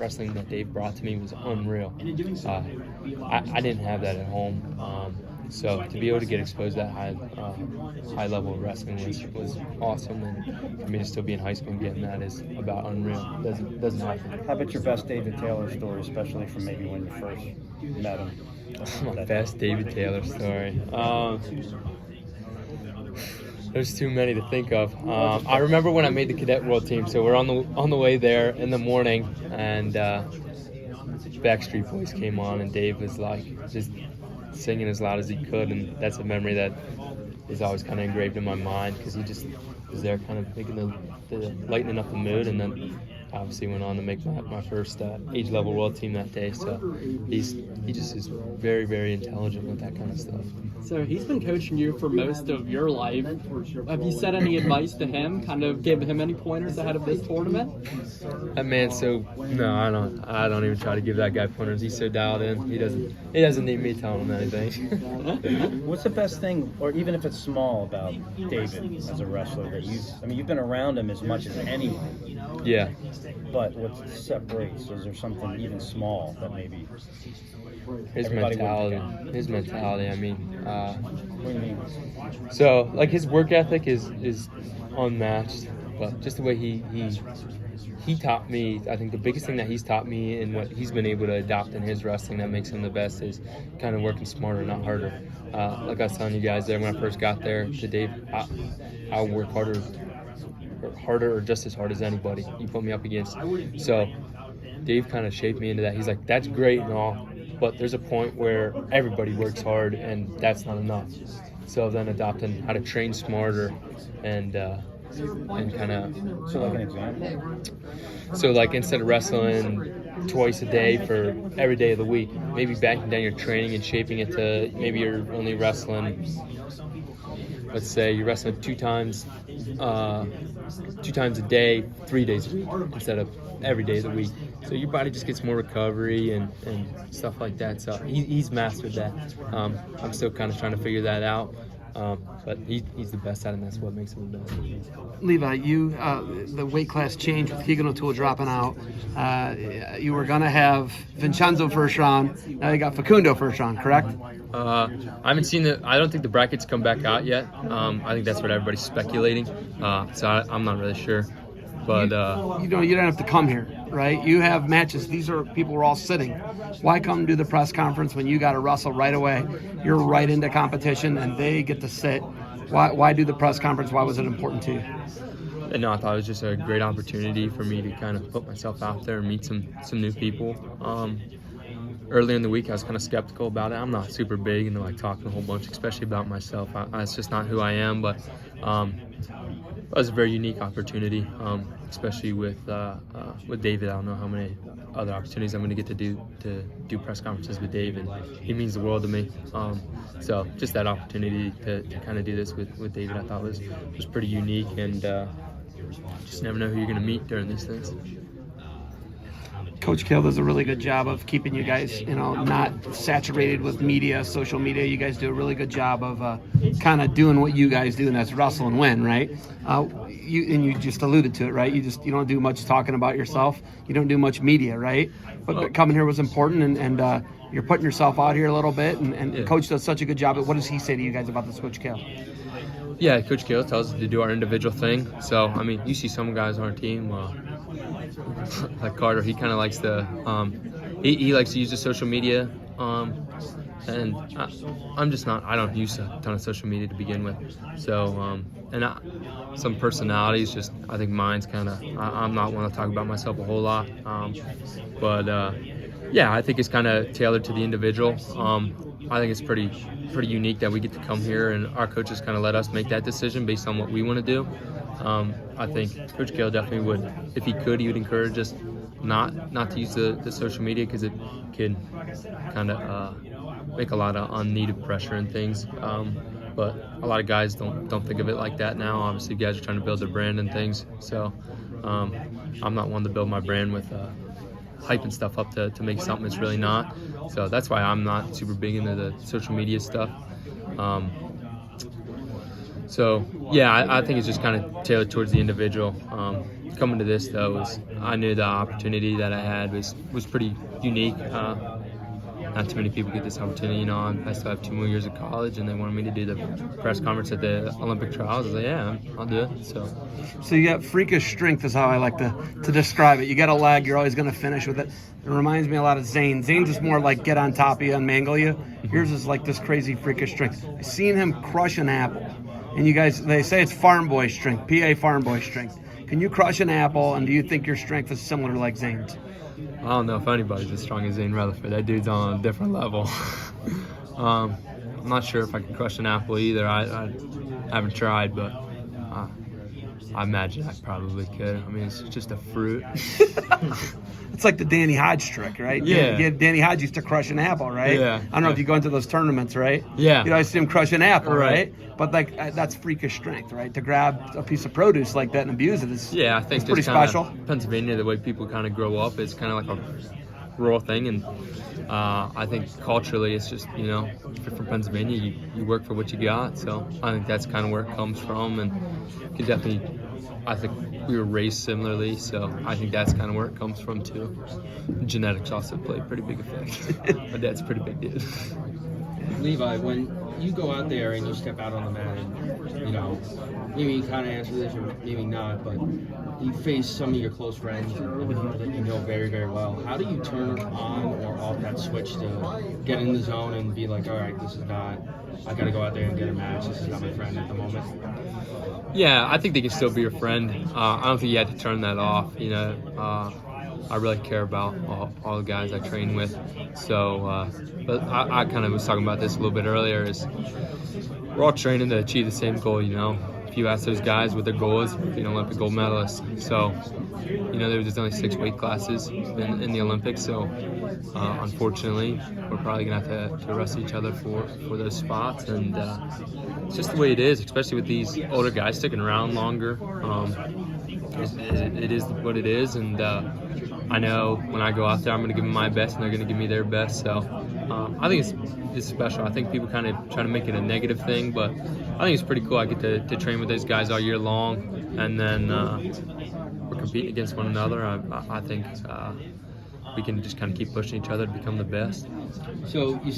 wrestling that Dave brought to me was unreal. I didn't have that at home. So to be able to get exposed to that high level of wrestling was awesome, and for me to still be in high school and getting that is about unreal. Doesn't happen. How about your best David Taylor story, especially from maybe when you first met him? My best David Taylor story. There's too many to think of. I remember when I made the cadet world team. So we're on the way there in the morning, and Backstreet Boys came on, and Dave was like just singing as loud as he could, and that's a memory that is always kind of engraved in my mind because he just was there, kind of making the lightening up the mood, and then obviously went on to make my first age level world team that day. So he just is very, very intelligent with that kind of stuff. So he's been coaching you for most of your life. Have you said any advice to him? Kind of give him any pointers ahead of this tournament? That man, no, I don't even try to give that guy pointers. He's so dialed in. He doesn't need me telling him anything. What's the best thing, or even if it's small, about David as a wrestler that you've been around him as much as anyone? Yeah. But what separates? Is there something even small that maybe his mentality? I mean, what do you mean? So like his work ethic is unmatched, but just the way he taught me, I think the biggest thing that he's taught me and what he's been able to adopt in his wrestling that makes him the best is kind of working smarter, not harder. Like I was telling you guys there when I first got there to Dave, I'll work harder or just as hard as anybody you put me up against. So Dave kind of shaped me into that. He's like, that's great and all, but there's a point where everybody works hard and that's not enough. So then adopting how to train smarter and kind of. So like an example? So like instead of wrestling twice a day for every day of the week, maybe backing down your training and shaping it to maybe you're only wrestling, let's say you're wrestling two times a day, 3 days a week instead of every day of the week. So your body just gets more recovery and stuff like that. So he's mastered that. I'm still kind of trying to figure that out. But he's the best at it, and that's what makes him the best. Levi, you the weight class change with Keegan O'Toole dropping out. You were gonna have Vincenzo first round. Now you got Facundo first round, correct? I haven't seen I don't think the brackets come back out yet. I think that's what everybody's speculating. So I'm not really sure. But you don't have to come here, right? You have matches. These are people who are all sitting. Why come do the press conference when you got to wrestle right away? You're right into competition, and they get to sit. Why do the press conference? Why was it important to you? And no, I thought it was just a great opportunity for me to kind of put myself out there and meet some new people. Earlier in the week, I was kind of skeptical about it. I'm not super big into like talking a whole bunch, especially about myself. It's just not who I am. But it was a very unique opportunity, especially with David. I don't know how many other opportunities I'm going to get to do press conferences with David. He means the world to me. So just that opportunity to kind of do this with David, I thought was pretty unique, and just never know who you're going to meet during these things. Coach Kale does a really good job of keeping you guys, not saturated with media, social media. You guys do a really good job of kind of doing what you guys do, and that's wrestle and win, right? You just alluded to it, right? You don't do much talking about yourself. You don't do much media, right? But coming here was important, and you're putting yourself out here a little bit, and yeah. Coach does such a good job. What does he say to you guys about this, Coach Kale? Yeah, Coach Kale tells us to do our individual thing. So, I mean, you see some guys on our team, like Carter, he kind of likes to, he likes to use the social media, and I'm just not, I don't use a ton of social media to begin with. So, some personalities, just, I think mine's kind of, I'm not one to talk about myself a whole lot. Yeah, I think it's kind of tailored to the individual. I think it's pretty unique that we get to come here and our coaches kind of let us make that decision based on what we want to do. I think Coach Kale definitely would, if he could, he would encourage us not to use the social media because it can kind of make a lot of unneeded pressure and things. But a lot of guys don't think of it like that now. Obviously, guys are trying to build their brand and things. So I'm not one to build my brand with hyping stuff up to make something it's really not. So that's why I'm not super big into the social media stuff. So yeah, I think it's just kind of tailored towards the individual. Coming to this though, I knew the opportunity that I had was pretty unique. Not too many people get this opportunity. You know, I still have 2 more years of college, and they wanted me to do the press conference at the Olympic trials. I was like, yeah, I'll do it. So you got freakish strength is how I like to describe it. You got a leg, you're always going to finish with it. It reminds me a lot of Zane. Zane's is more like get on top of you and mangle you. Yours is like this crazy freakish strength. I've seen him crush an apple. And you guys, they say it's farm boy strength, PA farm boy strength. Can you crush an apple, and do you think your strength is similar like Zane's? I don't know if anybody's as strong as Zane Rutherford. That dude's on a different level. I'm not sure if I can crush an apple either. I haven't tried, but I imagine I probably could. I mean, it's just a fruit. It's like the Danny Hodge trick, right? Yeah. Danny Hodge used to crush an apple, right? Yeah. I don't know if you go into those tournaments, right? Yeah. You always see him crush an apple, Right. right? But like that's freakish strength, right? To grab a piece of produce like that and abuse it is Yeah, I think it's pretty just kinda special. Pennsylvania, the way people kind of grow up, is kind of like a rural thing, and I think culturally, it's just, you know, if you're from Pennsylvania, you work for what you got. So I think that's kind of where it comes from, and you can definitely. I think we were raised similarly, so I think that's kind of where it comes from too. Genetics also play a pretty big effect. My dad's a pretty big dude. Levi, when you go out there and you step out on the mat, and you know, maybe you kind of answer this or maybe not, but you face some of your close friends that you know very, very well. How do you turn on or off that switch to get in the zone and be like, all right, this is not, I got to go out there and get a match. This is not my friend at the moment. Yeah, I think they can still be your friend. I don't think you had to turn that off. You know, I really care about all the guys I train with. So, but I kind of was talking about this a little bit earlier. Is we're all training to achieve the same goal. You know, if you ask those guys what their goal is, being an Olympic gold medalist. So, you know, there's only 6 weight classes in the Olympics. So, unfortunately, we're probably gonna have to wrestle each other for those spots, and it's just the way it is, especially with these older guys sticking around longer. It is what it is, and I know when I go out there, I'm going to give them my best, and they're going to give me their best. So I think it's special. I think people kind of try to make it a negative thing, but I think it's pretty cool. I get to train with those guys all year long, and then we're competing against one another. I think we can just kind of keep pushing each other to become the best. So you